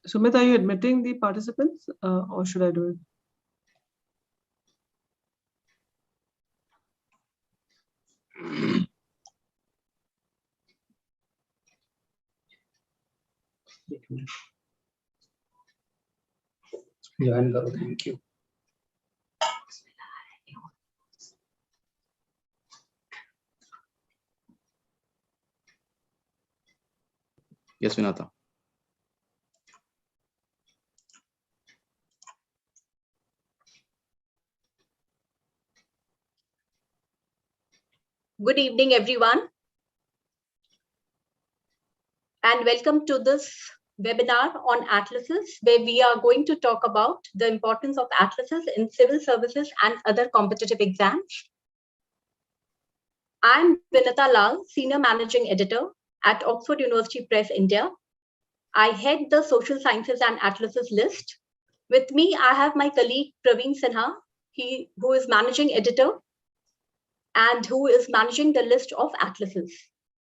Sumit, are you admitting the participants or should I do it? Join karo, thank you. Yes, Vinata. Good evening, everyone, and welcome to this webinar on atlases, where we are going to talk about the importance of atlases in civil services and other competitive exams. I'm Vinata Lal, Senior Managing Editor at Oxford University Press, India. I head the Social Sciences and Atlases list. With me, I have my colleague Praveen Sinha, who is Managing Editor and who is managing the list of atlases.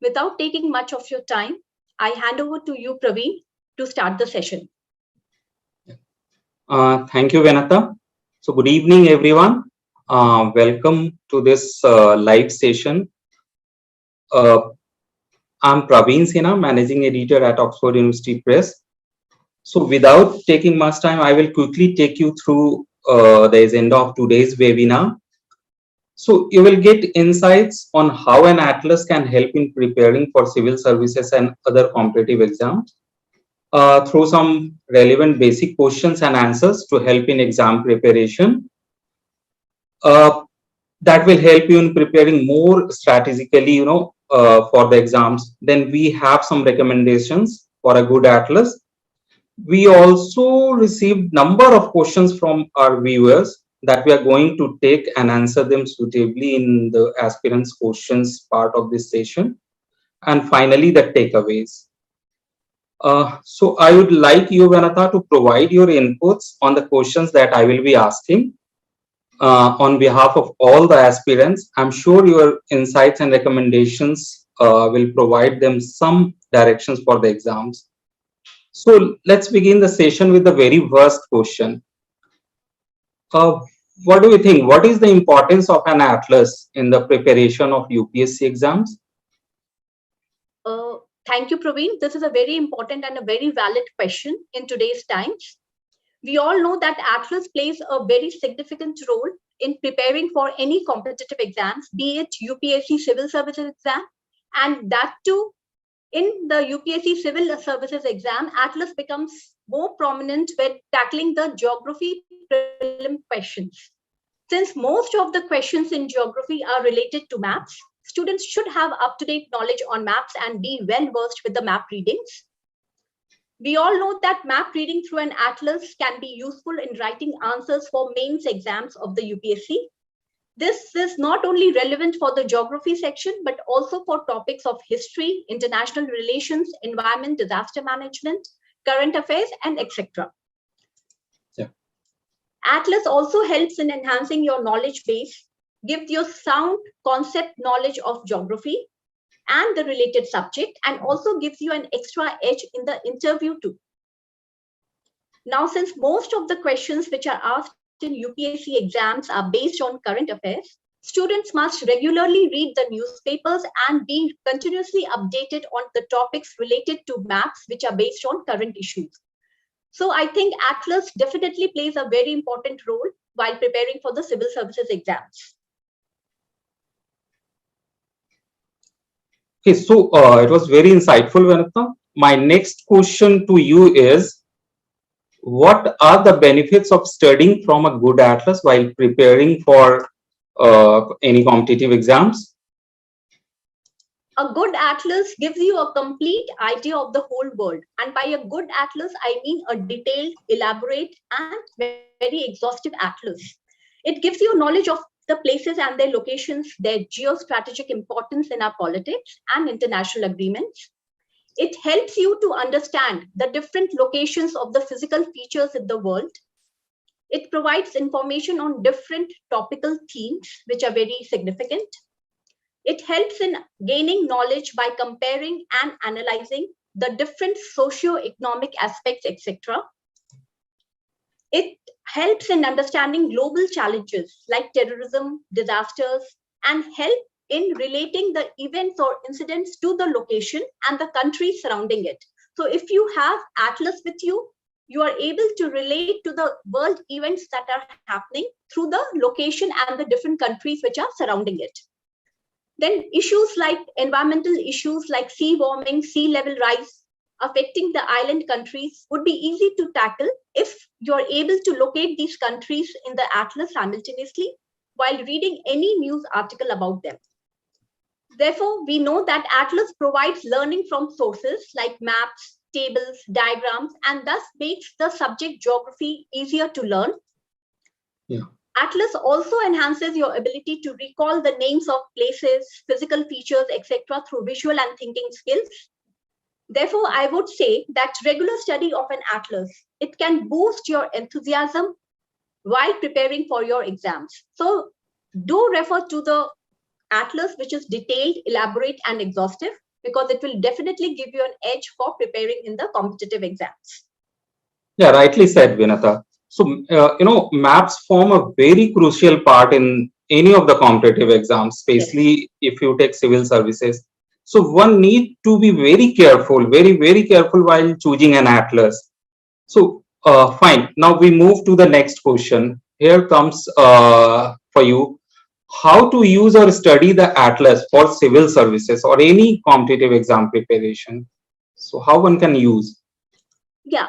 Without taking much of your time, I hand over to you, Praveen, to start the session. Thank you, Vinata. So good evening, everyone. Welcome to this live session. I'm Praveen Sinha, Managing Editor at Oxford University Press. So without taking much time, I will quickly take you through the agenda of today's webinar. So you will get insights on how an atlas can help in preparing for civil services and other competitive exams through some relevant basic questions and answers to help in exam preparation. That will help you in preparing more strategically, for the exams. Then we have some recommendations for a good atlas. We also received number of questions from our viewers that we are going to take and answer them suitably in the aspirants questions part of this session. And finally, the takeaways. So I would like you, Vanatha, to provide your inputs on the questions that I will be asking on behalf of all the aspirants. I'm sure your insights and recommendations will provide them some directions for the exams. So let's begin the session with the very first question. What do you think? What is the importance of an atlas in the preparation of UPSC exams? Thank you, Praveen. This is a very important and a very valid question in today's times. We all know that atlas plays a very significant role in preparing for any competitive exams, be it UPSC civil services exam, and that too in the UPSC civil services exam, atlas becomes more prominent when tackling the geography prelim questions. Since most of the questions in geography are related to maps, students should have up-to-date knowledge on maps and be well-versed with the map readings. We all know that map reading through an atlas can be useful in writing answers for mains exams of the UPSC. This is not only relevant for the geography section, but also for topics of history, international relations, environment, disaster management, current affairs, and etc. Yeah. Atlas also helps in enhancing your knowledge base, gives you sound concept knowledge of geography and the related subject, and also gives you an extra edge in the interview too. Now, since most of the questions which are asked in UPSC exams are based on current affairs, students must regularly read the newspapers and be continuously updated on the topics related to maps which are based on current issues. So I think atlas definitely plays a very important role while preparing for the civil services exams. Okay, so it was very insightful, Vanatha. My next question to you is, what are the benefits of studying from a good atlas while preparing for any competitive exams? A good atlas gives you a complete idea of the whole world. And by a good atlas, I mean a detailed, elaborate, and very exhaustive atlas. It gives you knowledge of the places and their locations, their geostrategic importance in our politics and international agreements. It helps you to understand the different locations of the physical features in the world. It provides information on different topical themes, which are very significant. It helps in gaining knowledge by comparing and analyzing the different socio-economic aspects, etc. It helps in understanding global challenges like terrorism, disasters, and help in relating the events or incidents to the location and the country surrounding it. So if you have Atlas with you, you are able to relate to the world events that are happening through the location and the different countries which are surrounding it. Then issues like environmental issues like sea warming, sea level rise affecting the island countries would be easy to tackle if you're able to locate these countries in the Atlas simultaneously while reading any news article about them. Therefore, we know that Atlas provides learning from sources like maps, tables, diagrams, and thus makes the subject geography easier to learn. Yeah. Atlas also enhances your ability to recall the names of places, physical features, etc. through visual and thinking skills. Therefore, I would say that regular study of an Atlas, it can boost your enthusiasm while preparing for your exams. So do refer to the Atlas, which is detailed, elaborate, and exhaustive, because it will definitely give you an edge for preparing in the competitive exams. Yeah, rightly said, Vinata. So, maps form a very crucial part in any of the competitive exams, especially if you take civil services. So, one need to be very careful, very careful while choosing an atlas. So, fine. Now we move to the next question. Here comes for you. How to use or study the atlas for civil services or any competitive exam preparation? So, how one can use? Yeah.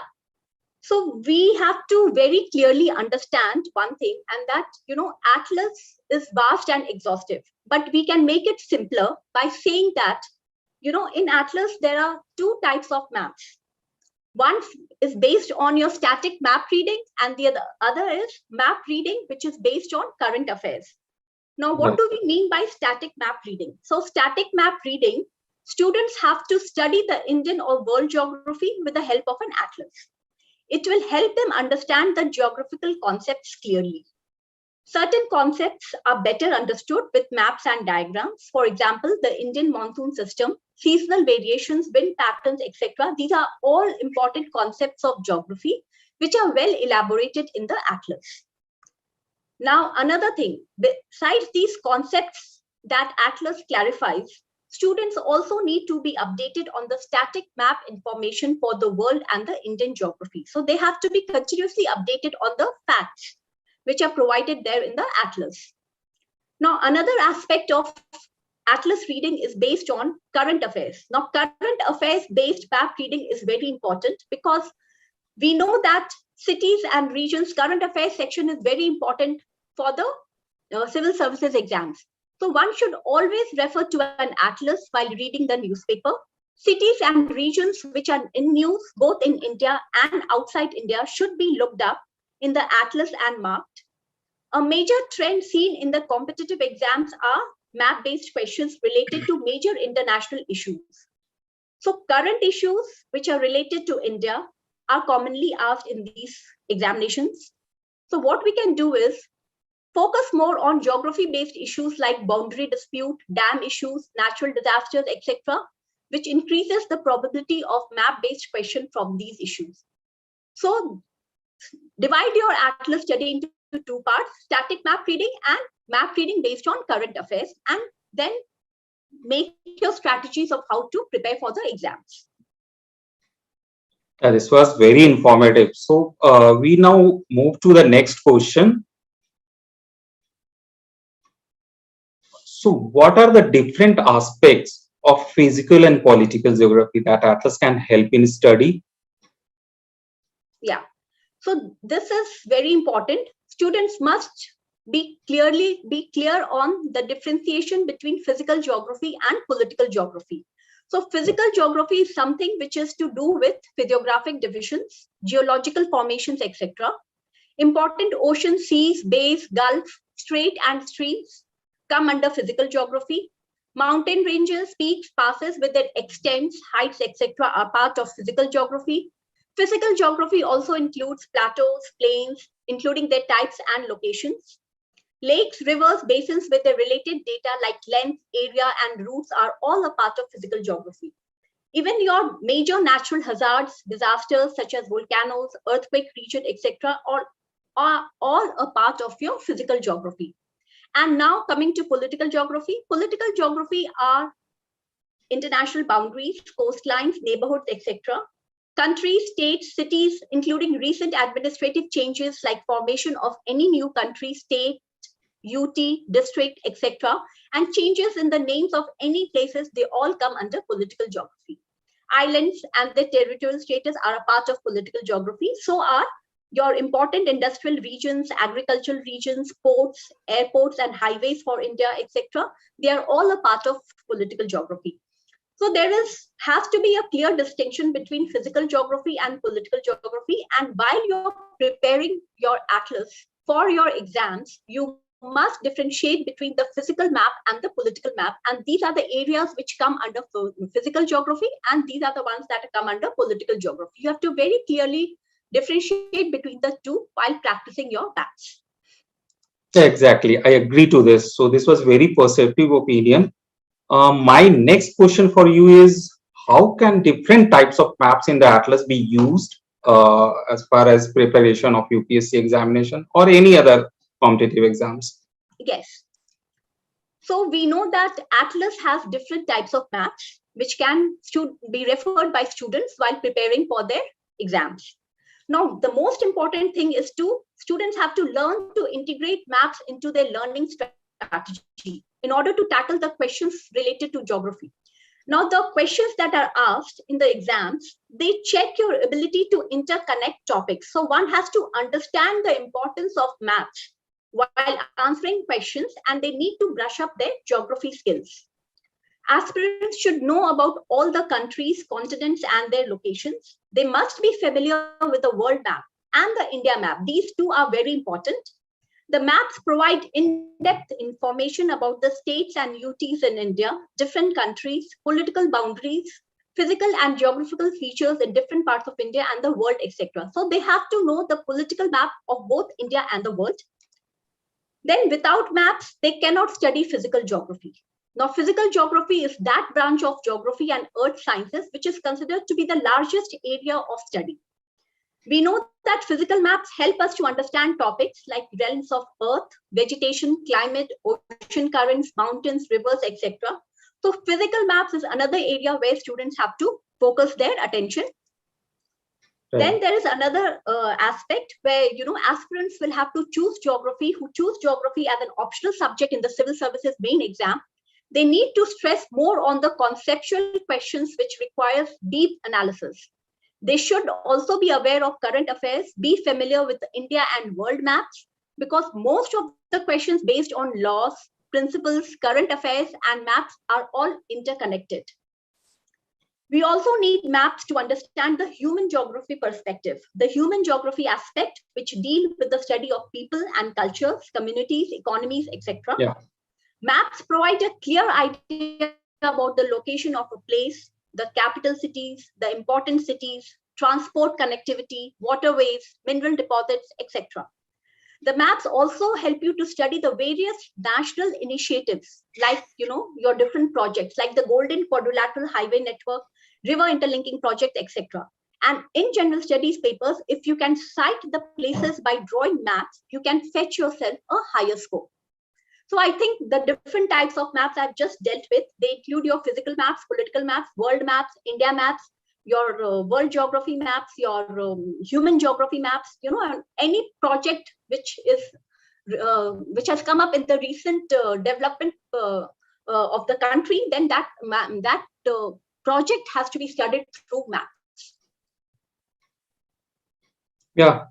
So we have to very clearly understand one thing, and that, Atlas is vast and exhaustive, but we can make it simpler by saying that, in Atlas, there are two types of maps. One is based on your static map reading, and the other is map reading, which is based on current affairs. Now, what do we mean by static map reading? So static map reading, students have to study the Indian or world geography with the help of an atlas. It will help them understand the geographical concepts clearly. Certain concepts are better understood with maps and diagrams. For example, the Indian monsoon system, seasonal variations, wind patterns, etc. These are all important concepts of geography, which are well elaborated in the atlas. Now, another thing, besides these concepts that atlas clarifies, students also need to be updated on the static map information for the world and the Indian geography. So they have to be continuously updated on the facts which are provided there in the atlas. Now, another aspect of atlas reading is based on current affairs. Now, current affairs based map reading is very important because we know that cities and regions current affairs section is very important for the civil services exams. So one should always refer to an atlas while reading the newspaper. Cities and regions which are in news both in India and outside India should be looked up in the atlas and marked. A major trend seen in the competitive exams are map-based questions related to major international issues. So current issues which are related to India are commonly asked in these examinations. So what we can do is focus more on geography-based issues like boundary dispute, dam issues, natural disasters, etc., which increases the probability of map-based question from these issues. So divide your atlas study into two parts, static map reading and map reading based on current affairs, and then make your strategies of how to prepare for the exams. Yeah, this was very informative. So we now move to the next question. So what are the different aspects of physical and political geography that atlas can help in study? Yeah, so this is very important. Students must be clear on the differentiation between physical geography and political geography. So physical geography is something which is to do with physiographic divisions, geological formations, etc. Important oceans, seas, bays, gulfs, strait and streams come under physical geography. Mountain ranges, peaks, passes with their extents, heights, etc. are part of physical geography. Physical geography also includes plateaus, plains, including their types and locations. Lakes, rivers, basins with their related data like length, area, and routes are all a part of physical geography. Even your major natural hazards, disasters such as volcanoes, earthquake region, etc., are all a part of your physical geography. And now coming to political geography are international boundaries, coastlines, neighborhoods, etc. Countries, states, cities, including recent administrative changes like formation of any new country, state, UT, district, etc., and changes in the names of any places, they all come under political geography. Islands and their territorial status are a part of political geography. So are your important industrial regions, agricultural regions, ports, airports, and highways for India, etc. They are all a part of political geography. So there has to be a clear distinction between physical geography and political geography. And while you're preparing your atlas for your exams, you must differentiate between the physical map and the political map. And these are the areas which come under physical geography, and these are the ones that come under political geography. You have to very clearly differentiate between the two while practicing your maths. Exactly. I agree to this. So this was very perceptive opinion. My next question for you is, how can different types of maps in the atlas be used as far as preparation of UPSC examination or any other competitive exams? Yes. So we know that atlas has different types of maps which can be referred by students while preparing for their exams. Now, the most important thing is students have to learn to integrate maps into their learning strategy in order to tackle the questions related to geography. Now, the questions that are asked in the exams, they check your ability to interconnect topics. So one has to understand the importance of maps while answering questions, and they need to brush up their geography skills. Aspirants should know about all the countries, continents, and their locations. They must be familiar with the world map and the India map. These two are very important. The maps provide in-depth information about the states and UTs in India, different countries, political boundaries, physical and geographical features in different parts of India and the world, etc. So they have to know the political map of both India and the world. Then without maps, they cannot study physical geography. Now, physical geography is that branch of geography and earth sciences which is considered to be the largest area of study. We know that physical maps help us to understand topics like realms of earth, vegetation, climate, ocean currents, mountains, rivers, etc. So physical maps is another area where students have to focus their attention. Right. Then there is another aspect where, aspirants will have to choose geography, who choose geography as an optional subject in the civil services main exam. They need to stress more on the conceptual questions which requires deep analysis. They should also be aware of current affairs, be familiar with the India and world maps, because most of the questions based on laws, principles, current affairs, and maps are all interconnected. We also need maps to understand the human geography perspective, the human geography aspect, which deal with the study of people and cultures, communities, economies, etc. Yeah. Maps provide a clear idea about the location of a place, the capital cities, the important cities, transport connectivity, waterways, mineral deposits, etc. The maps also help you to study the various national initiatives, like, your different projects, like the Golden Quadrilateral Highway Network, River Interlinking Project, etc. And in general studies papers, if you can cite the places by drawing maps, you can fetch yourself a higher score. So I think the different types of maps I've just dealt with, they include your physical maps, political maps, world maps, India maps, your world geography maps, your human geography maps, any project which has come up in the recent development of the country, then that project has to be studied through maps. Yeah,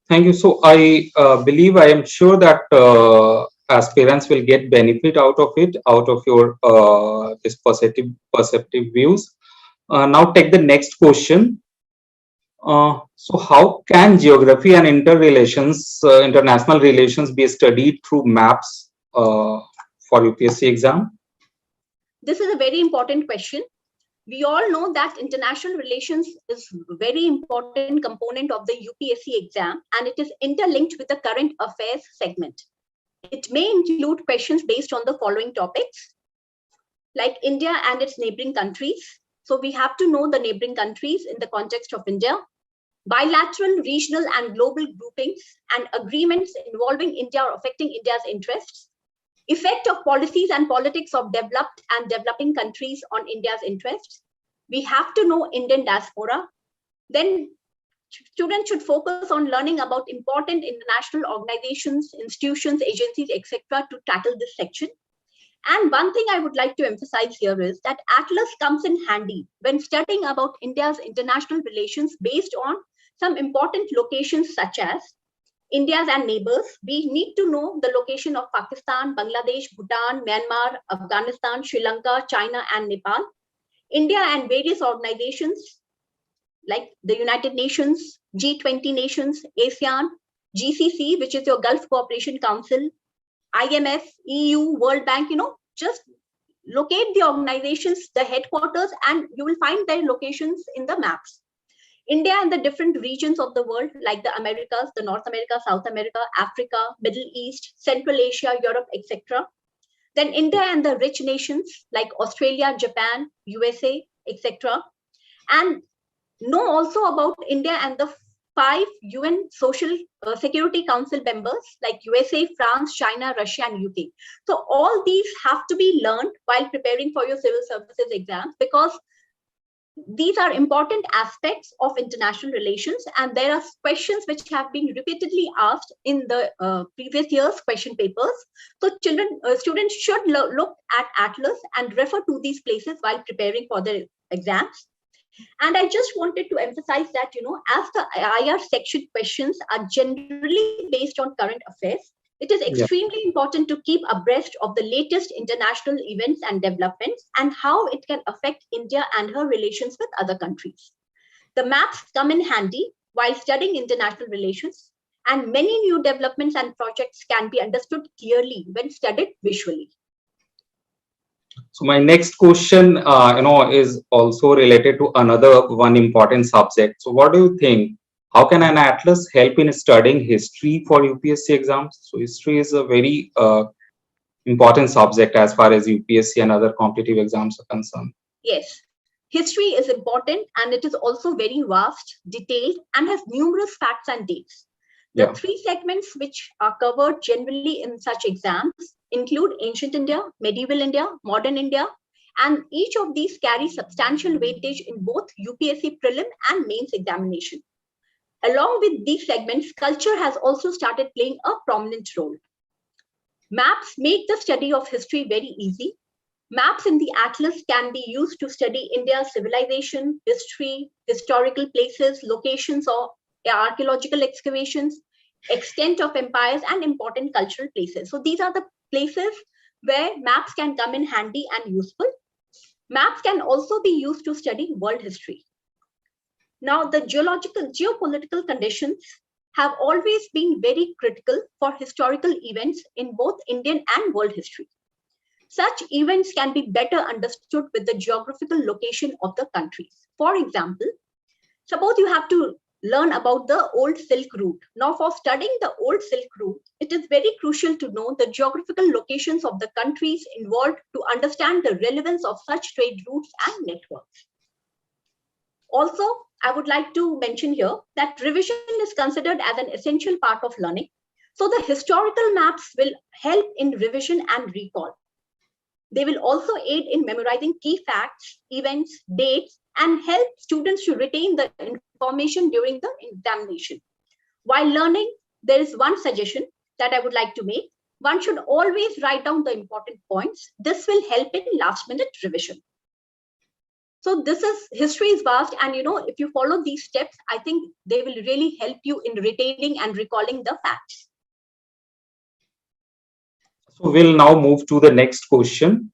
thank you. So I believe, I am sure that aspirants will get benefit out of it, out of your this perceptive views. Now take the next question. So how can geography and international relations be studied through maps for UPSC exam? This is a very important question. We all know that international relations is a very important component of the UPSC exam, and it is interlinked with the current affairs segment. It may include questions based on the following topics, like India and its neighboring countries, So we have to know the neighboring countries in the context of India, bilateral, regional, and global groupings and agreements involving India or affecting India's interests, effect of policies and politics of developed and developing countries on India's interests. We have to know Indian diaspora. Then students should focus on learning about important international organizations, institutions, agencies, etc. to tackle this section. And one thing I would like to emphasize here is that Atlas comes in handy when studying about India's international relations based on some important locations such as India's and neighbors. We need to know the location of Pakistan, Bangladesh, Bhutan, Myanmar, Afghanistan, Sri Lanka, China, and Nepal. India and various organizations like the United Nations, G20 nations, ASEAN, GCC, which is your Gulf Cooperation Council, IMF, EU, World Bank, just locate the organizations, the headquarters, and you will find their locations in the maps. India and the different regions of the world, like the Americas, the North America, South America, Africa, Middle East, Central Asia, Europe, etc. Then India and the rich nations like Australia, Japan, USA, etc. And know also about India and the 5 UN Social Security Council members like USA, France, China, Russia, and UK. So all these have to be learned while preparing for your civil services exams, because these are important aspects of international relations, and there are questions which have been repeatedly asked in the previous year's question papers. So students should look at Atlas and refer to these places while preparing for their exams. And I just wanted to emphasize that, as the IR section questions are generally based on current affairs, it is extremely important to keep abreast of the latest international events and developments and how it can affect India and her relations with other countries. The maps come in handy while studying international relations, and many new developments and projects can be understood clearly when studied visually. So my next question, is also related to another one important subject. So what do you think? How can an atlas help in studying history for UPSC exams? So history is a very important subject as far as UPSC and other competitive exams are concerned. Yes, history is important, and it is also very vast, detailed, and has numerous facts and dates. The 3 segments which are covered generally in such exams include ancient India, medieval India, modern India, and each of these carries substantial weightage in both UPSC prelim and mains examination. Along with these segments, culture has also started playing a prominent role. Maps make the study of history very easy. Maps in the atlas can be used to study India's civilization, history, historical places, locations of archaeological excavations, extent of empires, and important cultural places. So these are the places where maps can come in handy and useful. Maps can also be used to study world history. Now, the geopolitical conditions have always been very critical for historical events in both Indian and world history. Such events can be better understood with the geographical location of the countries. For example, suppose you have to learn about the old Silk Route. Now, for studying the old Silk Route, it is very crucial to know the geographical locations of the countries involved to understand the relevance of such trade routes and networks. Also, I would like to mention here that revision is considered as an essential part of learning. So the historical maps will help in revision and recall. They will also aid in memorizing key facts, events, dates, and help students to retain the information during the examination. While learning, there is one suggestion that I would like to make. One should always write down the important points. This will help in last-minute revision. So history is vast, and if you follow these steps, I think they will really help you in retaining and recalling the facts. So we'll now move to the next question.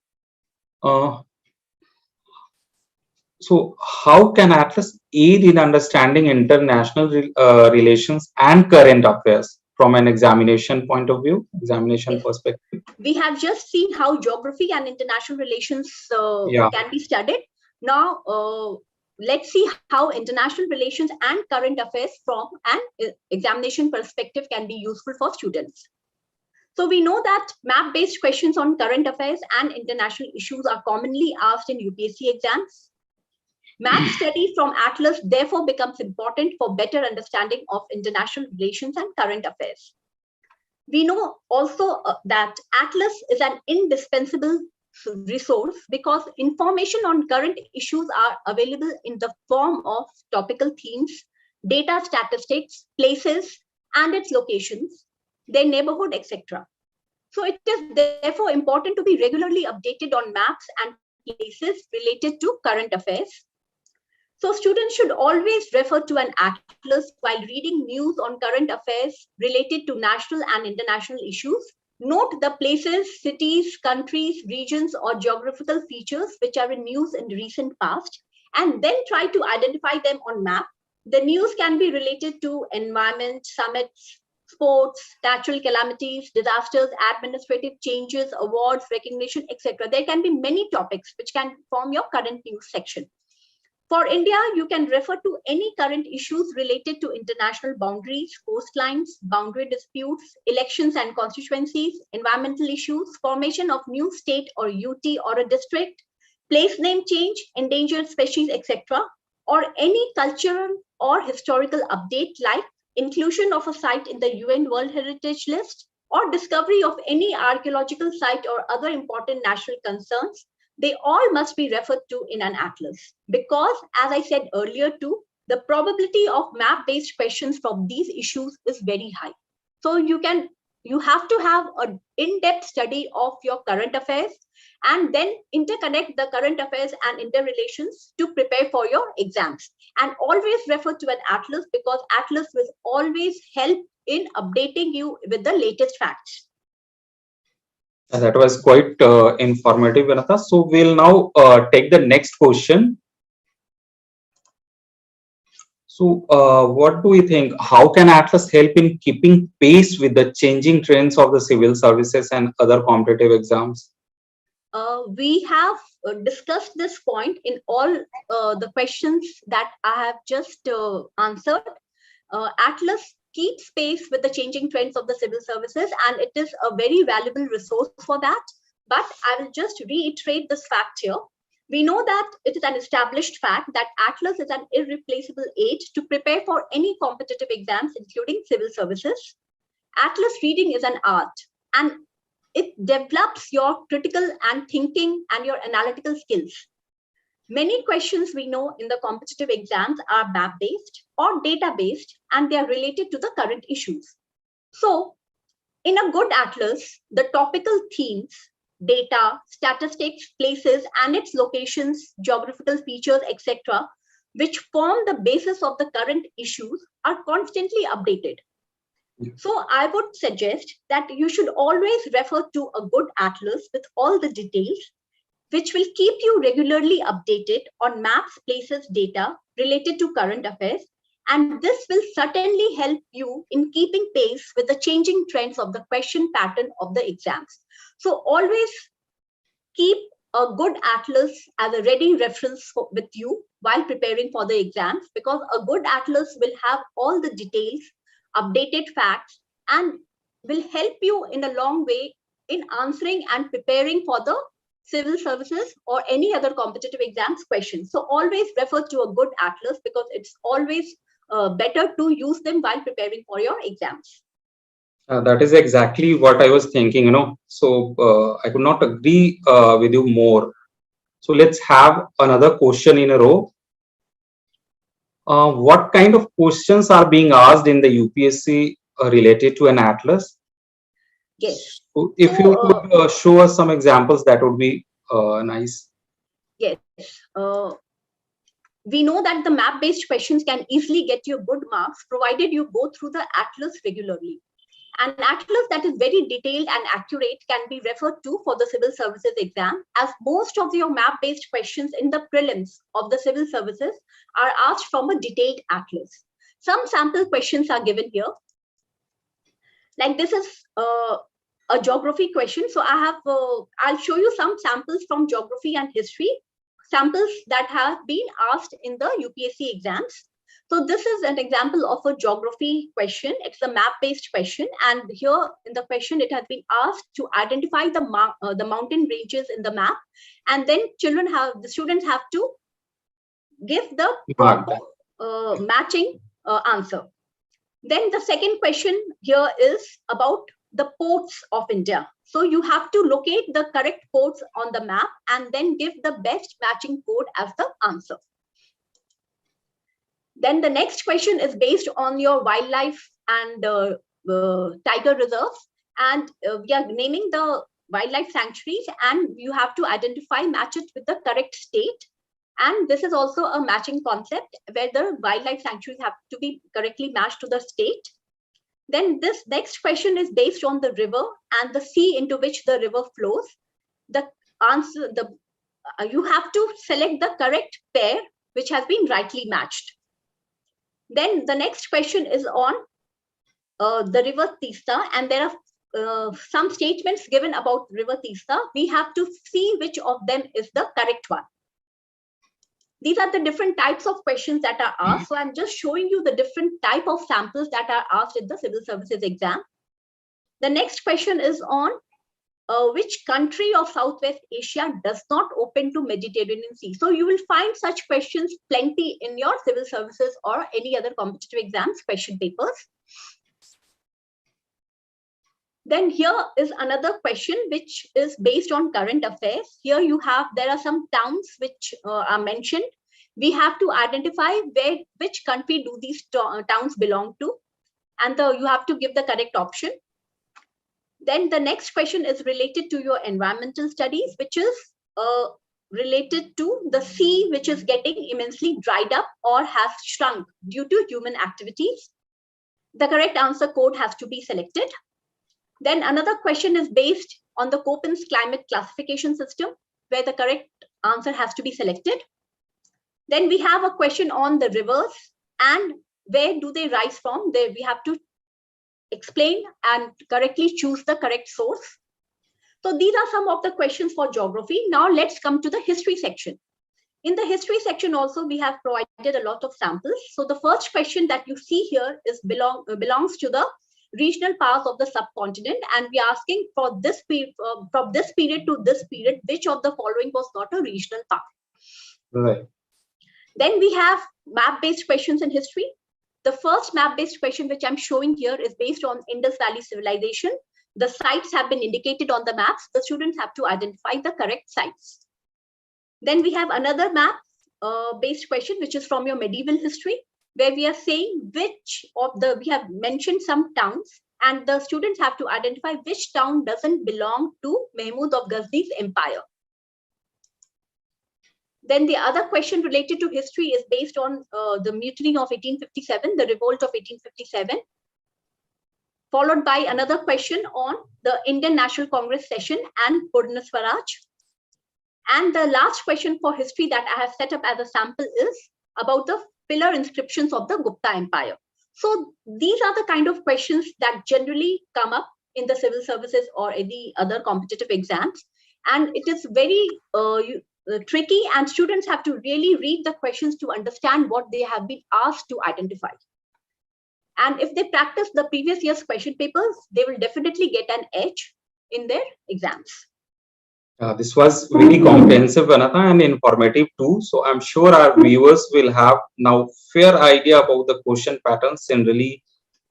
So how can Atlas aid in understanding international relations and current affairs from an examination point of view, examination perspective? We have just seen how geography and international relations can be studied. Now, let's see how international relations and current affairs from an examination perspective can be useful for students. So we know that map-based questions on current affairs and international issues are commonly asked in UPSC exams. Map study from Atlas therefore becomes important for better understanding of international relations and current affairs. We know also that Atlas is an indispensable resource because information on current issues are available in the form of topical themes, data statistics, places and its locations, their neighborhood, etc. So it is therefore important to be regularly updated on maps and places related to current affairs. So students should always refer to an atlas while reading news on current affairs related to national and international issues. Note the places, cities, countries, regions, or geographical features which are in news in the recent past, and then try to identify them on map. The news can be related to environment, summits, sports, natural calamities, disasters, administrative changes, awards, recognition, etc. There can be many topics which can form your current news section. For India, you can refer to any current issues related to international boundaries, coastlines, boundary disputes, elections and constituencies, environmental issues, formation of new state or UT or a district, place name change, endangered species, etc., or any cultural or historical update like inclusion of a site in the UN World Heritage List or discovery of any archaeological site or other important national concerns. They all must be referred to in an atlas because, as I said earlier too, the probability of map-based questions from these issues is very high. So you have to have an in-depth study of your current affairs and then interconnect the current affairs and interrelations to prepare for your exams. And always refer to an atlas because atlas will always help in updating you with the latest facts. That was quite informative, Vinatha. So we'll now take the next question. So what do you think? How can Atlas help in keeping pace with the changing trends of the civil services and other competitive exams? We have discussed this point in all the questions that I have just answered. Atlas keeps pace with the changing trends of the civil services, and it is a very valuable resource for that. But I will just reiterate this fact here. We know that it is an established fact that Atlas is an irreplaceable aid to prepare for any competitive exams, including civil services. Atlas reading is an art, and it develops your critical and thinking and your analytical skills. Many questions we know in the competitive exams are map-based or data-based, and they are related to the current issues. So, in a good atlas, the topical themes, data, statistics, places, and its locations, geographical features, etc., which form the basis of the current issues, are constantly updated. So I would suggest that you should always refer to a good atlas with all the details, which will keep you regularly updated on maps, places, data related to current affairs. And this will certainly help you in keeping pace with the changing trends of the question pattern of the exams. So always keep a good atlas as a ready reference with you while preparing for the exams, because a good atlas will have all the details, updated facts, and will help you in a long way in answering and preparing for the civil services or any other competitive exams questions. So always refer to a good atlas because it's always better to use them while preparing for your exams. That is exactly what I was thinking, So I could not agree with you more. So let's have another question in a row. What kind of questions are being asked in the UPSC related to an atlas? Yes. So if you could show us some examples, that would be nice. Yes. We know that the map-based questions can easily get you good marks provided you go through the atlas regularly. An atlas that is very detailed and accurate can be referred to for the civil services exam, as most of your map-based questions in the prelims of the civil services are asked from a detailed atlas. Some sample questions are given here. Like this is a geography question. So I'll show you some samples from geography and history, samples that have been asked in the UPSC exams. So this is an example of a geography question. It's a map-based question, and here in the question, it has been asked to identify the mountain ranges in the map, and then the students have to give the proper matching answer. Then the second question here is about the ports of India. So you have to locate the correct ports on the map and then give the best matching code as the answer. Then the next question is based on your wildlife and tiger reserves. And we are naming the wildlife sanctuaries, and you have to identify, match it with the correct state. And this is also a matching concept where the wildlife sanctuaries have to be correctly matched to the state. Then this next question is based on the river and the sea into which the river flows. The answer, you have to select the correct pair which has been rightly matched. Then the next question is on the river Tista, and there are some statements given about river Tista. We have to see which of them is the correct one. These are the different types of questions that are asked. So I'm just showing you the different type of samples that are asked in the civil services exam. The next question is on which country of Southwest Asia does not open to Mediterranean Sea. So you will find such questions plenty in your civil services or any other competitive exams question papers. Then here is another question which is based on current affairs. Here there are some towns which are mentioned. We have to identify which country do these towns belong to, and you have to give the correct option. Then the next question is related to your environmental studies, which is related to the sea, which is getting immensely dried up or has shrunk due to human activities. The correct answer code has to be selected. Then another question is based on the Köppen's climate classification system, where the correct answer has to be selected. Then we have a question on the rivers and where do they rise from. There we have to explain and correctly choose the correct source. So these are some of the questions for geography. Now let's come to the history section. In the history section also, we have provided a lot of samples. So the first question that you see here is belongs to the regional powers of the subcontinent, and we are asking for this period, from this period to this period, which of the following was not a regional power. Right. Then we have map-based questions in history. The first map-based question which I'm showing here is based on Indus Valley civilization. The sites have been indicated on the maps. The students have to identify the correct sites. Then we have another map-based question which is from your medieval history, where we are saying we have mentioned some towns, and the students have to identify which town doesn't belong to Mahmud of Ghazni's empire. Then the other question related to history is based on the mutiny of 1857, the revolt of 1857, followed by another question on the Indian National Congress session and Purna Swaraj. And the last question for history that I have set up as a sample is about the pillar inscriptions of the Gupta Empire. So these are the kind of questions that generally come up in the civil services or any other competitive exams. And it is very tricky, and students have to really read the questions to understand what they have been asked to identify. And if they practice the previous year's question papers, they will definitely get an edge in their exams. This was very comprehensive, Anata, and informative too. So I'm sure our viewers will have now fair idea about the question patterns generally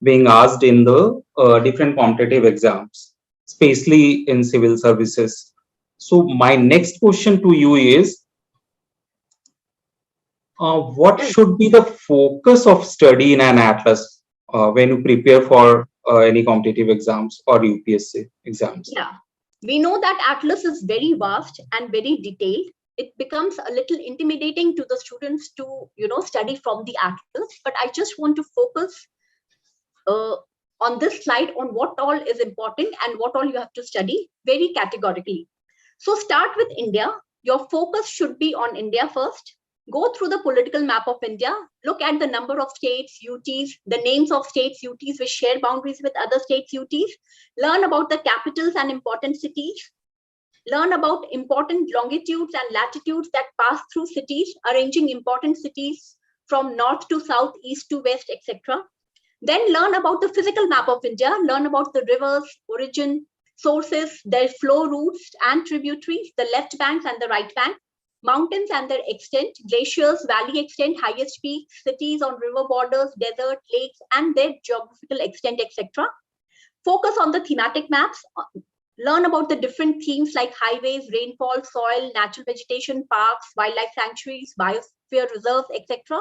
being asked in the different competitive exams, especially in civil services. So my next question to you is, what should be the focus of study in an atlas when you prepare for any competitive exams or UPSC exams? Yeah. We know that atlas is very vast and very detailed. It becomes a little intimidating to the students to, study from the atlas. But I just want to focus on this slide on what all is important and what all you have to study very categorically. So start with India. Your focus should be on India first. Go through the political map of India. Look at the number of states, UTs, the names of states, UTs which share boundaries with other states, UTs. Learn about the capitals and important cities. Learn about important longitudes and latitudes that pass through cities, arranging important cities from north to south, east to west, etc. Then learn about the physical map of India. Learn about the rivers, origin, sources, their flow routes and tributaries, the left banks and the right bank. mountains and their extent, glaciers, valley extent, highest peaks, cities on river borders, desert, lakes, and their geographical extent, etc. Focus on the thematic maps. Learn about the different themes like highways, rainfall, soil, natural vegetation, parks, wildlife sanctuaries, biosphere reserves, etc.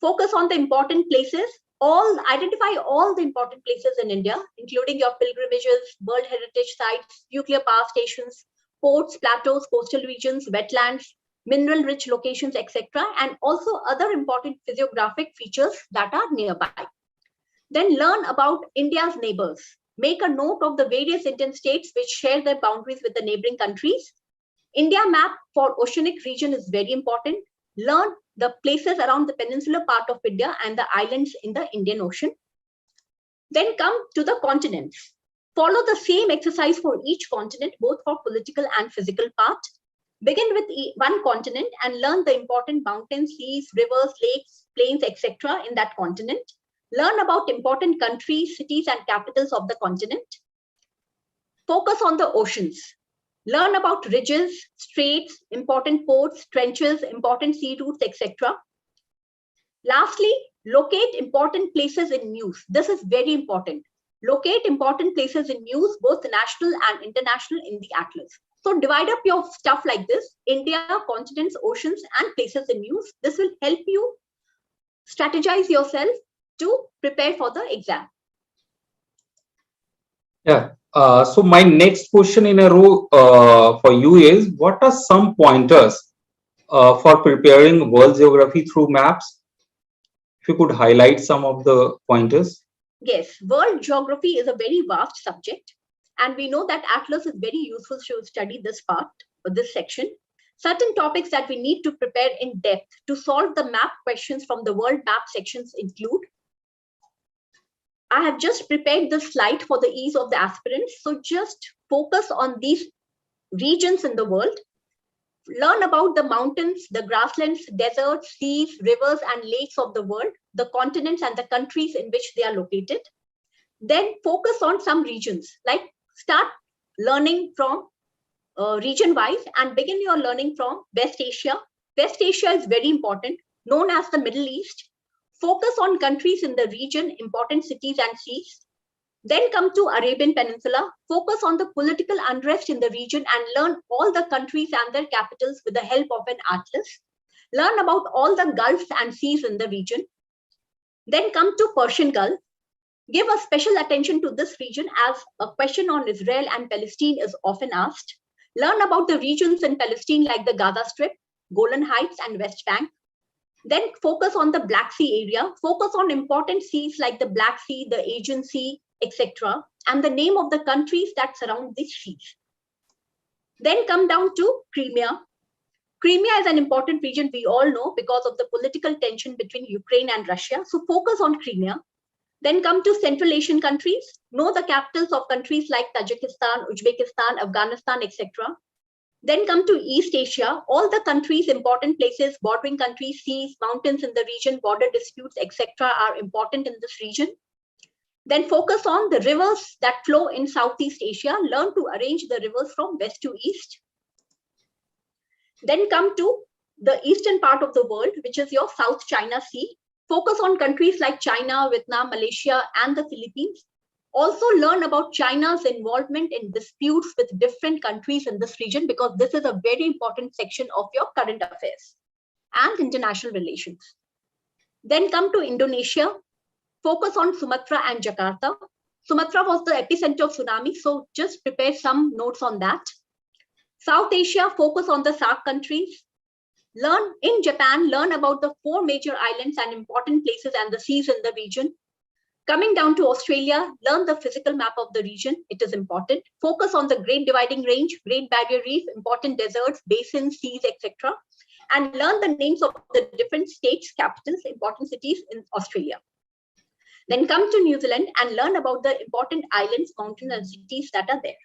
Focus on the important places. Identify all the important places in India, including your pilgrimages, World Heritage Sites, nuclear power stations, ports, plateaus, coastal regions, wetlands, mineral-rich locations, etc., and also other important physiographic features that are nearby. Then learn about India's neighbors. Make a note of the various Indian states which share their boundaries with the neighboring countries. India map for oceanic region is very important. Learn the places around the peninsular part of India and the islands in the Indian Ocean. Then come to the continents. Follow the same exercise for each continent, both for political and physical part. Begin with one continent and learn the important mountains, seas, rivers, lakes, plains, etc. in that continent. Learn about important countries, cities, and capitals of the continent. Focus on the oceans. Learn about ridges, straits, important ports, trenches, important sea routes, etc. Lastly, locate important places in news. This is very important. Locate important places in news, both national and international, in the atlas. So divide up your stuff like this: India, continents, oceans, and places in news. This will help you strategize yourself to prepare for the exam. Yeah. So my next question in a row for you is, what are some pointers for preparing world geography through maps? If you could highlight some of the pointers. Yes, world geography is a very vast subject, and we know that atlas is very useful to study this part or this section. Certain topics that we need to prepare in depth to solve the map questions from the world map sections include. I have just prepared this slide for the ease of the aspirants. So just focus on these regions in the world. Learn about the mountains, the grasslands, deserts, seas, rivers, and lakes of the world, the continents and the countries in which they are located. Then focus on some regions, like start learning from region-wise and begin your learning from West Asia. West Asia is very important, known as the Middle East. Focus on countries in the region, important cities and seas. Then come to Arabian Peninsula. Focus on the political unrest in the region and learn all the countries and their capitals with the help of an atlas. Learn about all the gulfs and seas in the region. Then come to Persian Gulf. Give a special attention to this region as a question on Israel and Palestine is often asked. Learn about the regions in Palestine like the Gaza Strip, Golan Heights, and West Bank. Then focus on the Black Sea area. Focus on important seas like the Black Sea, the Aegean Sea, etc. and the name of the countries that surround these seas. Then come down to Crimea. Crimea is an important region we all know because of the political tension between Ukraine and Russia. So focus on Crimea. Then come to Central Asian countries. Know the capitals of countries like Tajikistan, Uzbekistan, Afghanistan, etc. Then come to East Asia. All the countries, important places, bordering countries, seas, mountains in the region, border disputes, etc. are important in this region. Then focus on the rivers that flow in Southeast Asia. Learn to arrange the rivers from west to east. Then come to the eastern part of the world, which is your South China Sea. Focus on countries like China, Vietnam, Malaysia, and the Philippines. Also learn about China's involvement in disputes with different countries in this region, because this is a very important section of your current affairs and international relations. Then come to Indonesia. Focus on Sumatra and Jakarta. Sumatra was the epicenter of tsunami, so just prepare some notes on that. South Asia, focus on the SAARC countries. Learn in Japan, learn about the 4 major islands and important places and the seas in the region. Coming down to Australia, learn the physical map of the region. It is important. Focus on the Great Dividing Range, Great Barrier Reef, important deserts, basins, seas, etc. And learn the names of the different states, capitals, important cities in Australia. Then come to New Zealand and learn about the important islands, mountains, and cities that are there.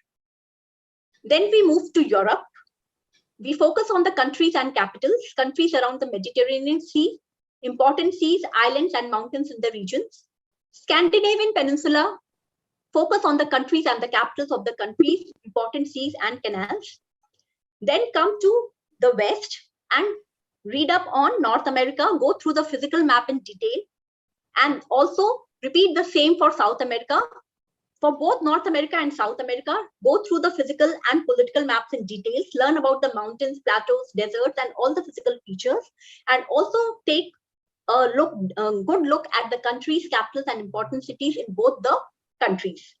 Then we move to Europe. We focus on the countries and capitals, countries around the Mediterranean Sea, important seas, islands, and mountains in the regions. Scandinavian Peninsula, focus on the countries and the capitals of the countries, important seas and canals. Then come to the West. and read up on North America, go through the physical map in detail, and also repeat the same for South America. For both North America and South America, go through the physical and political maps in details, learn about the mountains, plateaus, deserts, and all the physical features, and also take a good look at the countries, capitals, and important cities in both the countries.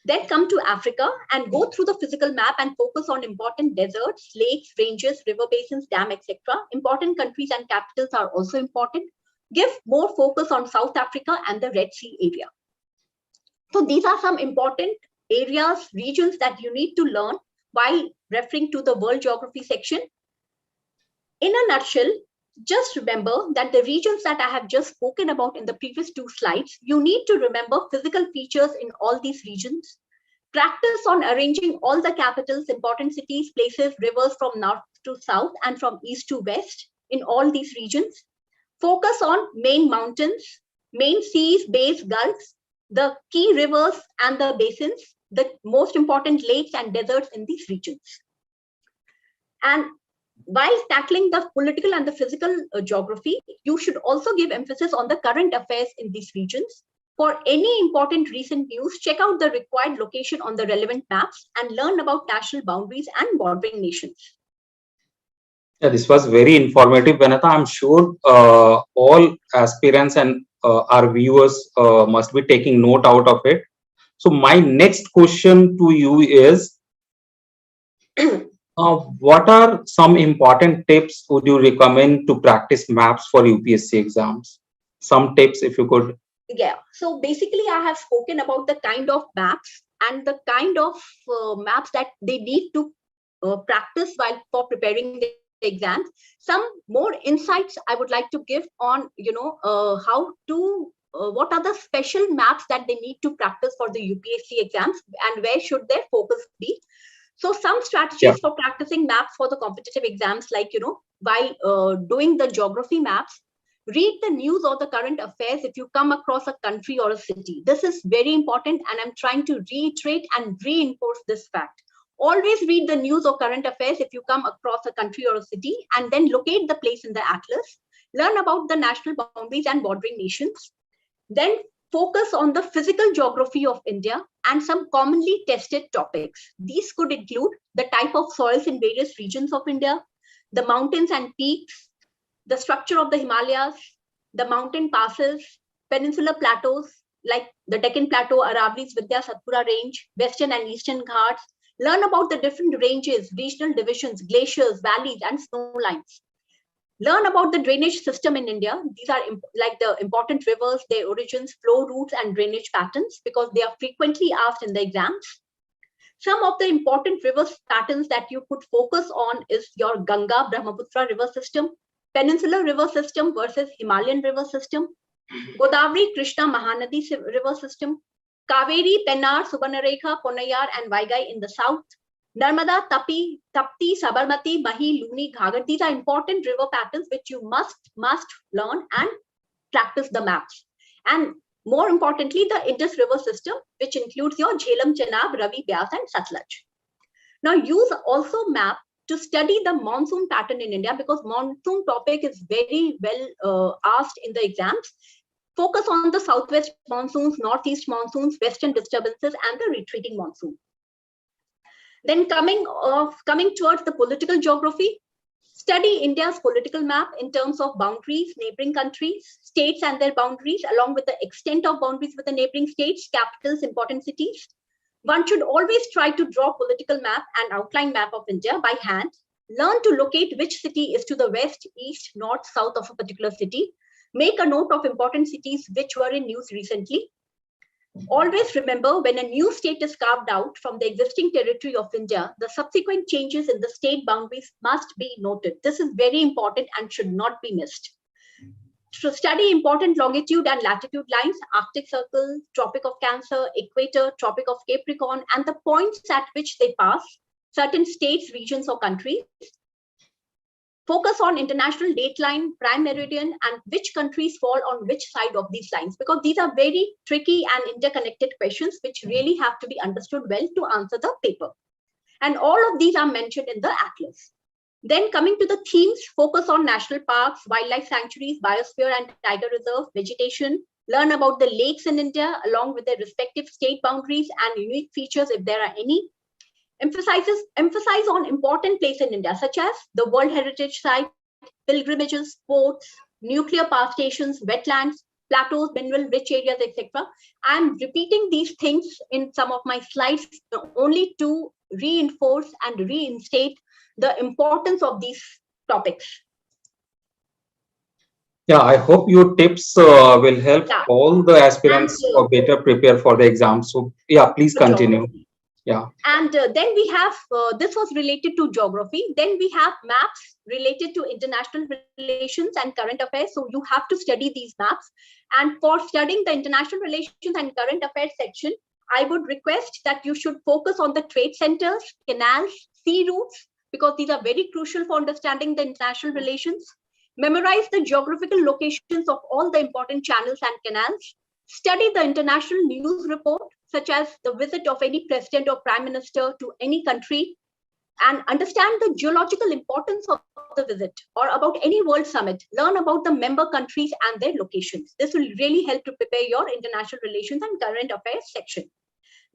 Then come to Africa and go through the physical map and focus on important deserts, lakes, ranges, river basins, dam, etc. Important countries and capitals are also important. Give more focus on South Africa and the Red Sea area. So these are some important areas, regions that you need to learn while referring to the world geography section. In a nutshell, just remember that the regions that I have just spoken about in the previous 2 slides, you need to remember physical features in all these regions. Practice on arranging all the capitals, important cities, places, rivers from north to south and from east to west in all these regions. Focus on main mountains, main seas, bays, gulfs, the key rivers and the basins, the most important lakes and deserts in these regions. And while tackling the political and the physical geography, you should also give emphasis on the current affairs in these regions. For any important recent news, check out the required location on the relevant maps and learn about national boundaries and bordering nations. Yeah, this was very informative, Vanitha. I'm sure all aspirants and our viewers must be taking note out of it. So my next question to you is, what are some important tips would you recommend to practice maps for UPSC exams? Some tips, if you could. Yeah, so basically I have spoken about the kind of maps and the kind of maps that they need to practice while for preparing the exams. Some more insights I would like to give on, how to, what are the special maps that they need to practice for the UPSC exams and where should their focus be. So some strategies for practicing maps for the competitive exams, like, by doing the geography maps, read the news or the current affairs if you come across a country or a city. This is very important, and I'm trying to reiterate and reinforce this fact. Always read the news or current affairs if you come across a country or a city, and then locate the place in the atlas. Learn about the national boundaries and bordering nations. Then focus on the physical geography of India and some commonly tested topics. These could include the type of soils in various regions of India, the mountains and peaks, the structure of the Himalayas, the mountain passes, peninsular plateaus like the Deccan Plateau, Aravalli's Vidya Satpura Range, Western and Eastern Ghats. Learn about the different ranges, regional divisions, glaciers, valleys, and snow lines. Learn about the drainage system in India. These are like the important rivers, their origins, flow routes, and drainage patterns, because they are frequently asked in the exams. Some of the important river patterns that you could focus on is your Ganga Brahmaputra river system, Peninsular river system versus Himalayan river system, Godavari Krishna Mahanadi river system, Kaveri, Pennar, Subarnarekha, Ponayar, and Vaigai in the south, Narmada, Tapti, Sabarmati, Mahi, Luni, Ghagar. These are important river patterns which you must learn and practice the maps. And more importantly, the Indus river system, which includes your Jhelum, Chenab, Ravi, Byas, and Satluj. Now use also map to study the monsoon pattern in India, because monsoon topic is very well asked in the exams. Focus on the southwest monsoons, northeast monsoons, western disturbances, and the retreating monsoon. Then coming towards the political geography, study India's political map in terms of boundaries, neighboring countries, states and their boundaries, along with the extent of boundaries with the neighboring states, capitals, important cities. One should always try to draw political map and outline map of India by hand. Learn to locate which city is to the west, east, north, south of a particular city. Make a note of important cities which were in news recently. Always remember, when a new state is carved out from the existing territory of India, the subsequent changes in the state boundaries must be noted. This is very important and should not be missed. To study important longitude and latitude lines, Arctic Circle, Tropic of Cancer, Equator, Tropic of Capricorn, and the points at which they pass, certain states, regions, or countries. Focus on international dateline, prime meridian, and which countries fall on which side of these lines, because these are very tricky and interconnected questions which really have to be understood well to answer the paper. And all of these are mentioned in the atlas. Then coming to the themes, focus on national parks, wildlife sanctuaries, biosphere and tiger reserve, vegetation. Learn about the lakes in India along with their respective state boundaries and unique features if there are any. Emphasize on important places in India such as the World Heritage Site, pilgrimages, ports, nuclear power stations, wetlands, plateaus, mineral-rich areas, etc. I'm repeating these things in some of my slides only to reinforce and reinstate the importance of these topics. Yeah, I hope your tips will help all the aspirants or better prepare for the exam. So yeah, please continue. Yeah. And then we have, this was related to geography. Then we have maps related to international relations and current affairs. So you have to study these maps. And for studying the international relations and current affairs section, I would request that you should focus on the trade centers, canals, sea routes, because these are very crucial for understanding the international relations. Memorize the geographical locations of all the important channels and canals. Study the international news report, such as the visit of any president or prime minister to any country, and understand the geological importance of the visit, or about any world summit. Learn about the member countries and their locations. This will really help to prepare your international relations and current affairs section.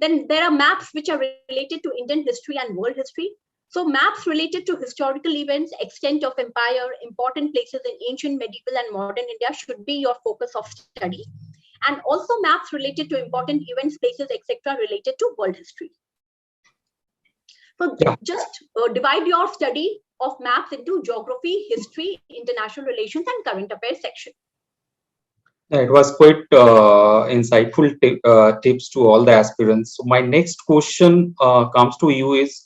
Then there are maps which are related to Indian history and world history. So maps related to historical events, extent of empire, important places in ancient, medieval, and modern India should be your focus of study. And also maps related to important events, places, etc. related to world history. So just divide your study of maps into geography, history, international relations, and current affairs section. It was quite insightful tips to all the aspirants. So my next question comes to you is,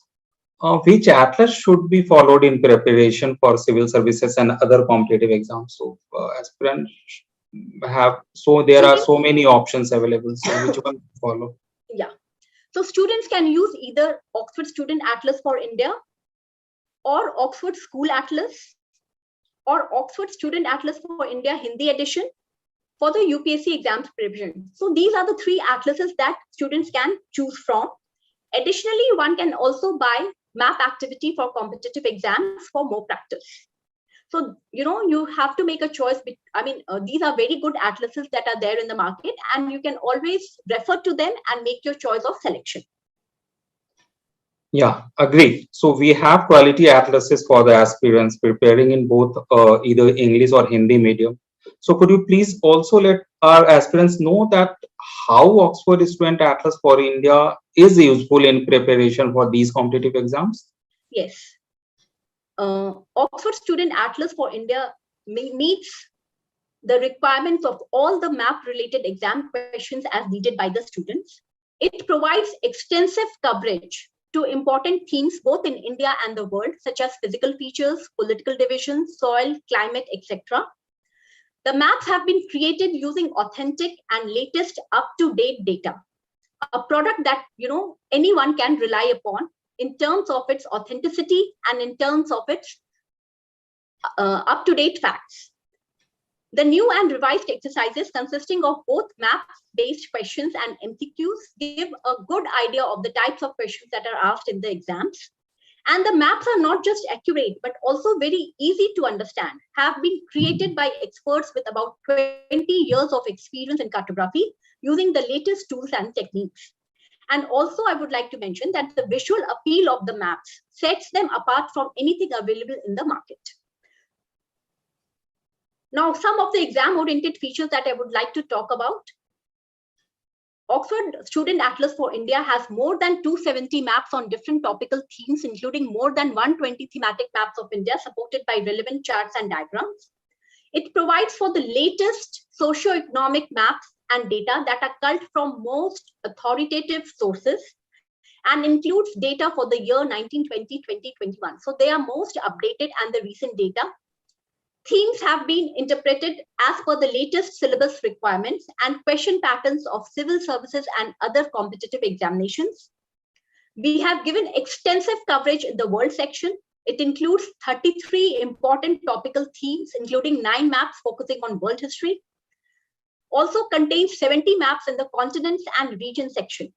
which atlas should be followed in preparation for civil services and other competitive exams? So aspirants have, so there are so many options available. So which one to follow? Yeah. So students can use either Oxford Student Atlas for India, or Oxford School Atlas, or Oxford Student Atlas for India Hindi edition for the UPSC exams preparation. So these are the three atlases that students can choose from. Additionally, one can also buy map activity for competitive exams for more practice. So, you have to make a choice. These are very good atlases that are there in the market, and you can always refer to them and make your choice of selection. Yeah, agree. So we have quality atlases for the aspirants preparing in both either English or Hindi medium. So could you please also let our aspirants know that how Oxford Student Atlas for India is useful in preparation for these competitive exams? Yes. Oxford Student Atlas for India meets the requirements of all the map related exam questions as needed by the students. It provides extensive coverage to important themes both in India and the world, such as physical features, political divisions, soil, climate, etc. The maps have been created using authentic and latest up-to-date data, a product that anyone can rely upon in terms of its authenticity and in terms of its up-to-date facts. The new and revised exercises consisting of both map-based questions and MCQs give a good idea of the types of questions that are asked in the exams. And the maps are not just accurate, but also very easy to understand, have been created by experts with about 20 years of experience in cartography using the latest tools and techniques. And also, I would like to mention that the visual appeal of the maps sets them apart from anything available in the market. Now, some of the exam-oriented features that I would like to talk about. Oxford Student Atlas for India has more than 270 maps on different topical themes, including more than 120 thematic maps of India supported by relevant charts and diagrams. It provides for the latest socio-economic maps and data that are culled from most authoritative sources and includes data for the year 1920-2021. So they are most updated and the recent data. Themes have been interpreted as per the latest syllabus requirements and question patterns of civil services and other competitive examinations. We have given extensive coverage in the world section. It includes 33 important topical themes, including 9 maps focusing on world history. Also contains 70 maps in the continents and region section,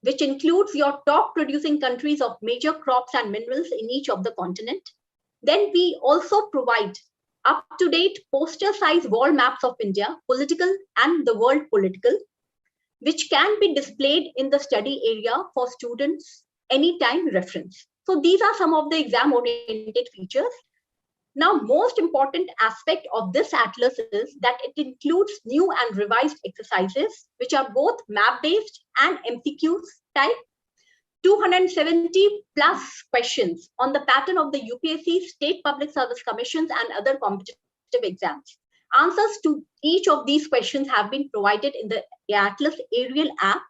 which includes your top producing countries of major crops and minerals in each of the continent. Then we also provide up-to-date poster-size wall maps of India, political and the world political, which can be displayed in the study area for students anytime reference. So these are some of the exam-oriented features. Now, most important aspect of this atlas is that it includes new and revised exercises, which are both map-based and MCQs type. 270 plus questions on the pattern of the UPSC, State Public Service Commissions, and other competitive exams. Answers to each of these questions have been provided in the Atlas Aerial app.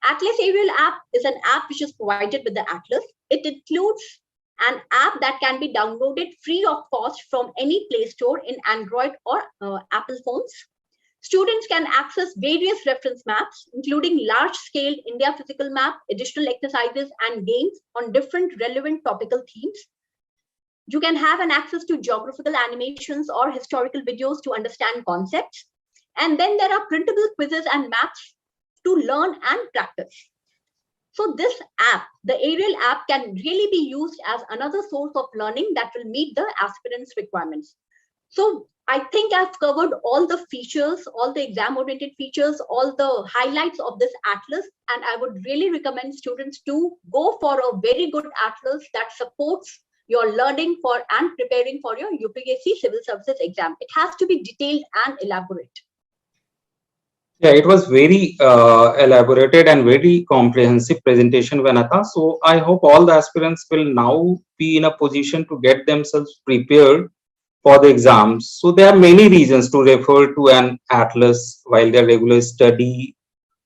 Atlas Aerial app is an app which is provided with the Atlas. It includes an app that can be downloaded free of cost from any Play Store in Android or Apple phones. Students can access various reference maps, including large-scale India physical map, additional exercises, and games on different relevant topical themes. You can have an access to geographical animations or historical videos to understand concepts. And then there are printable quizzes and maps to learn and practice. So this app, the Aerial app, can really be used as another source of learning that will meet the aspirants' requirements. So I think I've covered all the features, all the exam-oriented features, all the highlights of this atlas, and I would really recommend students to go for a very good atlas that supports your learning for and preparing for your UPSC Civil Services exam. It has to be detailed and elaborate. Yeah, it was very elaborated and very comprehensive presentation, Vanatha. So I hope all the aspirants will now be in a position to get themselves prepared for the exams. So there are many reasons to refer to an atlas while their regular study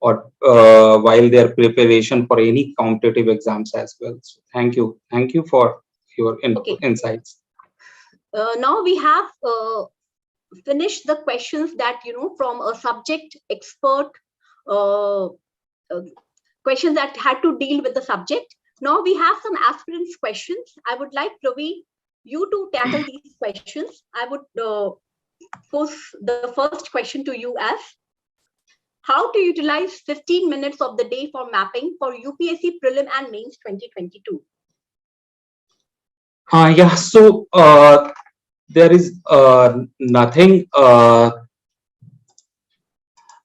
or while their preparation for any competitive exams as well. So thank you for your insights. Now we have finished the questions that from a subject expert, questions that had to deal with the subject. Now we have some aspirants questions. I would like Ravi, you to tackle these questions. I would pose the first question to you as, how to utilize 15 minutes of the day for mapping for UPSC Prelim and Mains 2022? Yeah, so there is nothing.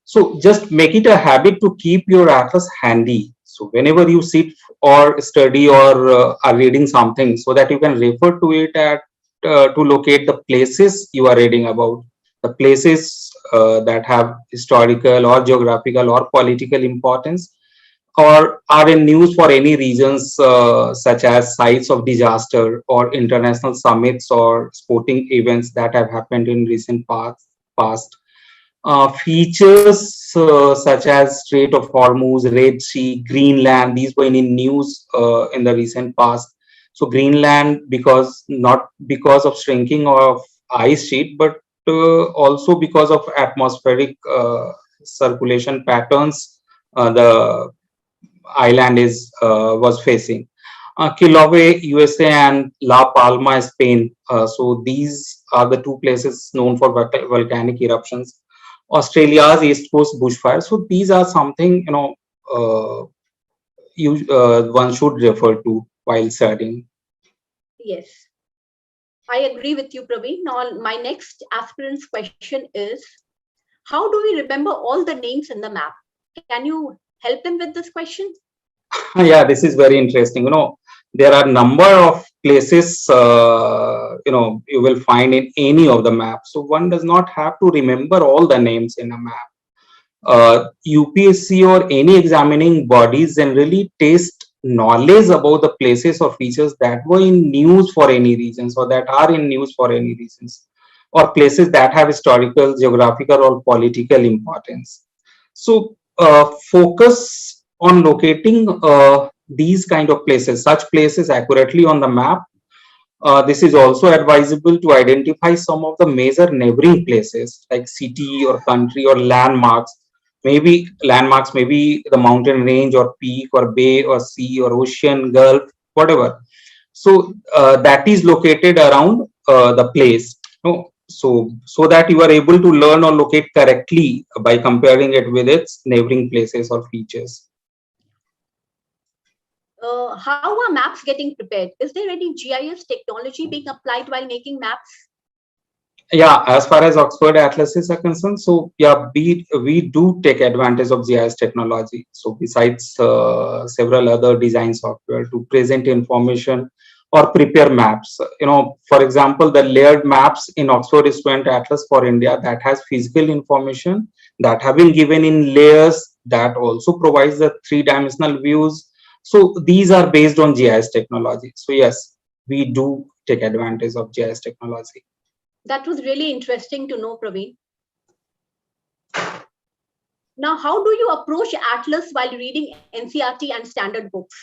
So just make it a habit to keep your atlas handy. So whenever you sit or study or are reading something, so that you can refer to it at to locate the places you are reading about, the places that have historical or geographical or political importance, or are in news for any reasons such as sites of disaster or international summits or sporting events that have happened in recent past. Features such as Strait of Hormuz, Red Sea, Greenland, these were in news in the recent past. So Greenland, not because of shrinking of ice sheet, but also because of atmospheric circulation patterns the island was facing. Kilauea, USA, and La Palma, Spain. So these are the two places known for volcanic eruptions. Australia's East Coast bushfire. So these are something one should refer to while studying. Yes, I agree with you, Praveen. Now, my next aspirant's question is, how do we remember all the names in the map? Can you help them with this question? Yeah, this is very interesting. There are number of places you will find in any of the maps. So one does not have to remember all the names in a map. UPSC or any examining bodies generally test knowledge about the places or features that were in news for any reasons, or that are in news for any reasons, or places that have historical, geographical, or political importance. So focus on locating these kind of places, such places accurately on the map. This is also advisable to identify some of the major neighboring places like city or country or landmarks. Maybe the mountain range or peak or bay or sea or ocean, gulf, whatever. So that is located around the place. So that you are able to learn or locate correctly by comparing it with its neighboring places or features. How are maps getting prepared? Is there any GIS technology being applied while making maps? Yeah, as far as Oxford atlases are concerned, so yeah, we do take advantage of GIS technology. So besides several other design software to present information or prepare maps, for example, the layered maps in Oxford Student Atlas for India that has physical information that have been given in layers that also provides the three-dimensional views. So these are based on GIS technology. So yes, we do take advantage of GIS technology. That was really interesting to know, Praveen. Now, how do you approach Atlas while reading NCERT and standard books?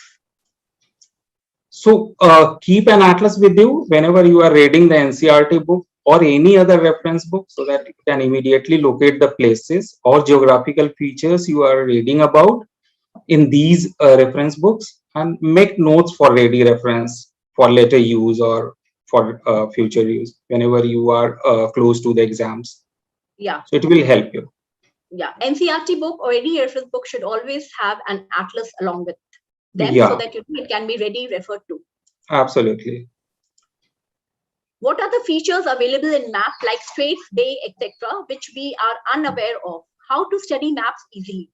So keep an atlas with you whenever you are reading the NCERT book or any other reference book so that you can immediately locate the places or geographical features you are reading about in these reference books and make notes for ready reference for later use or for future use whenever you are close to the exams. Yeah. So it will help you. Yeah. NCERT book or any reference book should always have an atlas along with them so Yeah, that it can be ready referred to. absolutely. What are the features available in map like straits, bay, etc., which we are unaware of? How to study maps easily?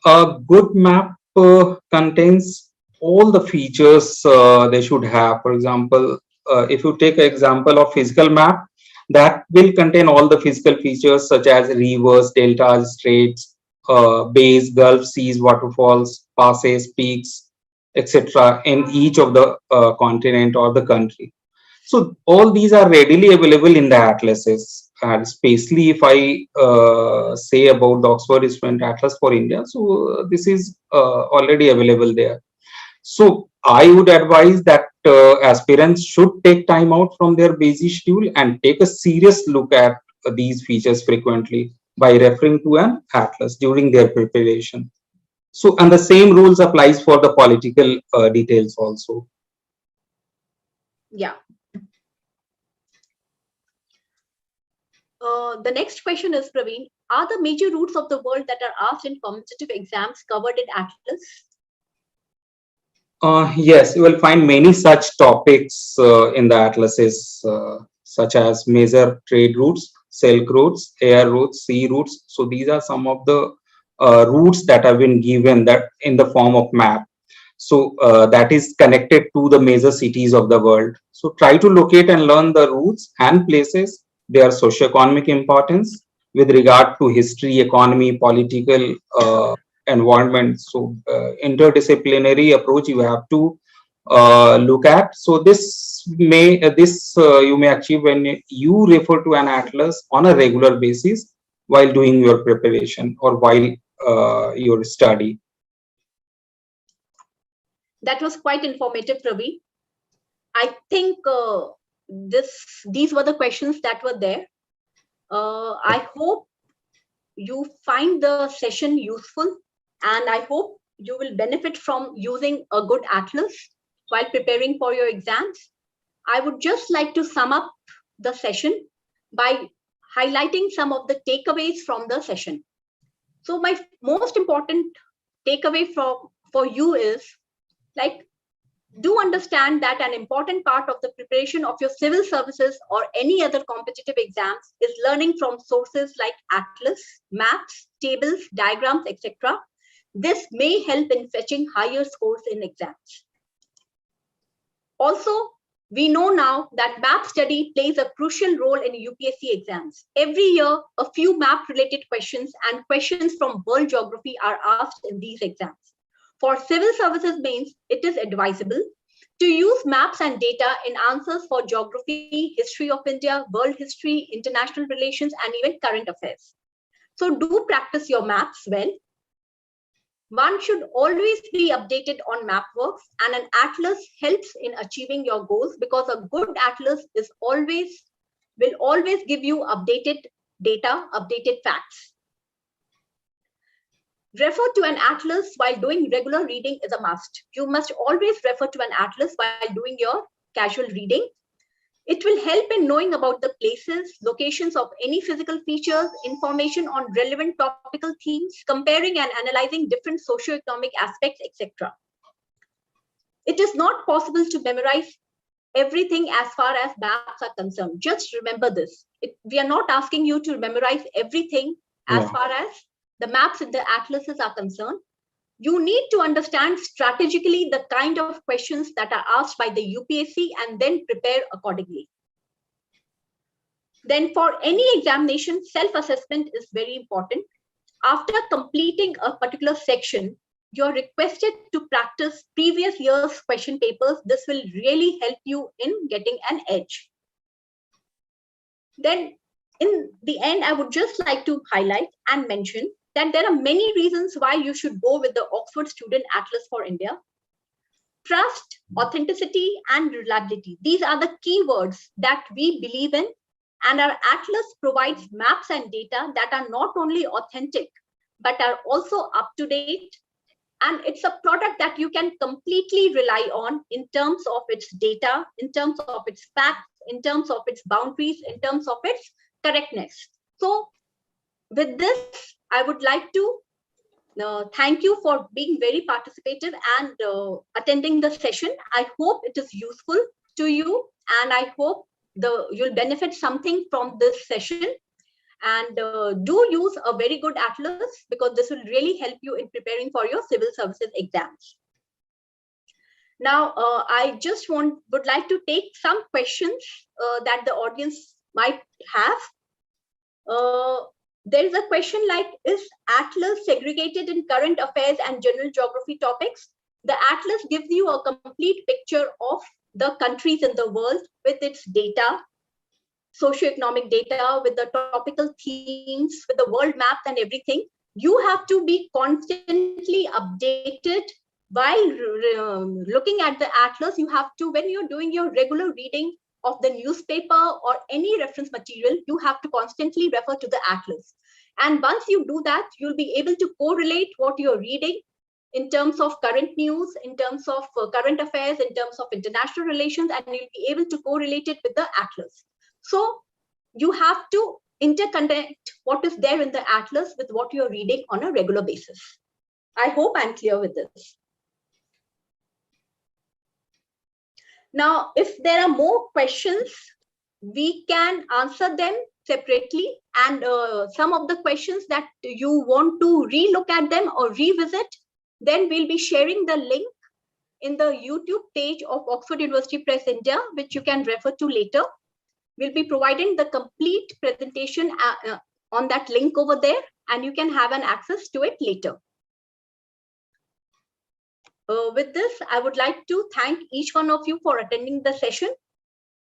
A good map contains all the features they should have. For example, if you take an example of physical map, that will contain all the physical features such as rivers, deltas, straits, bays, gulfs, seas, waterfalls, passes, peaks, etc. in each of the continent or the country. So all these are readily available in the atlases. And especially if I say about the Oxford Student Atlas for India, so this is already available there. So I would advise that aspirants should take time out from their busy schedule and take a serious look at these features frequently by referring to an atlas during their preparation. So, and the same rules applies for the political details also. Yeah. The next question is, Praveen, are the major routes of the world that are asked in competitive exams covered in Atlas? Yes, you will find many such topics in the atlases, such as major trade routes, silk routes, air routes, sea routes. So these are some of the routes that have been given that in the form of map. So that is connected to the major cities of the world. So try to locate and learn the routes and places, their socio-economic importance with regard to history, economy, political environment. So interdisciplinary approach you have to look at. So you may achieve when you refer to an atlas on a regular basis while doing your preparation or while your study. That was quite informative, Praveen. I think these were the questions that were there. I hope you find the session useful, and I hope you will benefit from using a good atlas while preparing for your exams. I would just like to sum up the session by highlighting some of the takeaways from the session. So my most important takeaway for you is, like, do understand that an important part of the preparation of your civil services or any other competitive exams is learning from sources like atlas, maps, tables, diagrams, etc. This may help in fetching higher scores in exams. Also, we know now that map study plays a crucial role in UPSC exams. Every year, a few map-related questions and questions from world geography are asked in these exams. For civil services mains, it is advisable to use maps and data in answers for geography, history of India, world history, international relations, and even current affairs. So do practice your maps well. One should always be updated on map works, and an atlas helps in achieving your goals because a good atlas will always give you updated data, updated facts. Refer to an atlas while doing regular reading is a must. You must always refer to an atlas while doing your casual reading. It will help in knowing about the places, locations of any physical features, information on relevant topical themes, comparing and analyzing different socioeconomic aspects, etc. It is not possible to memorize everything as far as maps are concerned. Just remember this. We are not asking you to memorize everything as far as the maps in the atlases are concerned. You need to understand strategically the kind of questions that are asked by the UPSC and then prepare accordingly. Then for any examination, self-assessment is very important. After completing a particular section, you're requested to practice previous year's question papers. This will really help you in getting an edge. Then in the end, I would just like to highlight and mention that there are many reasons why you should go with the Oxford Student Atlas for India. Trust, authenticity, and reliability. These are the keywords that we believe in, and our atlas provides maps and data that are not only authentic, but are also up to date. And it's a product that you can completely rely on in terms of its data, in terms of its facts, in terms of its boundaries, in terms of its correctness. So with this, I would like to thank you for being very participative and attending the session. I hope it is useful to you, and I hope you'll benefit something from this session. And do use a very good atlas, because this will really help you in preparing for your civil services exams. Now, I just would like to take some questions that the audience might have. There is a question like, is atlas segregated in current affairs and general geography topics? The atlas gives you a complete picture of the countries in the world with its data, socioeconomic data, with the topical themes, with the world maps and everything. You have to be constantly updated while looking at the atlas. You have to, when you're doing your regular reading of the newspaper or any reference material, you have to constantly refer to the atlas. And once you do that, you'll be able to correlate what you're reading in terms of current news, in terms of current affairs, in terms of international relations, and you'll be able to correlate it with the atlas. So you have to interconnect what is there in the atlas with what you're reading on a regular basis. I hope I'm clear with this. Now, if there are more questions, we can answer them separately. And some of the questions that you want to re-look at them or revisit, then we'll be sharing the link in the YouTube page of Oxford University Press India, which you can refer to later. We'll be providing the complete presentation on that link over there, and you can have an access to it later. With this, I would like to thank each one of you for attending the session.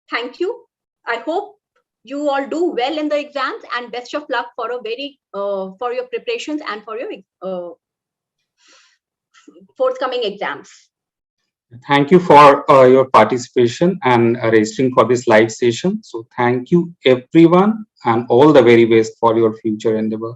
Thank you. I hope you all do well in the exams, and best of luck for for your preparations and for your forthcoming exams. Thank you for your participation and registering for this live session. So thank you everyone, and all the very best for your future endeavor.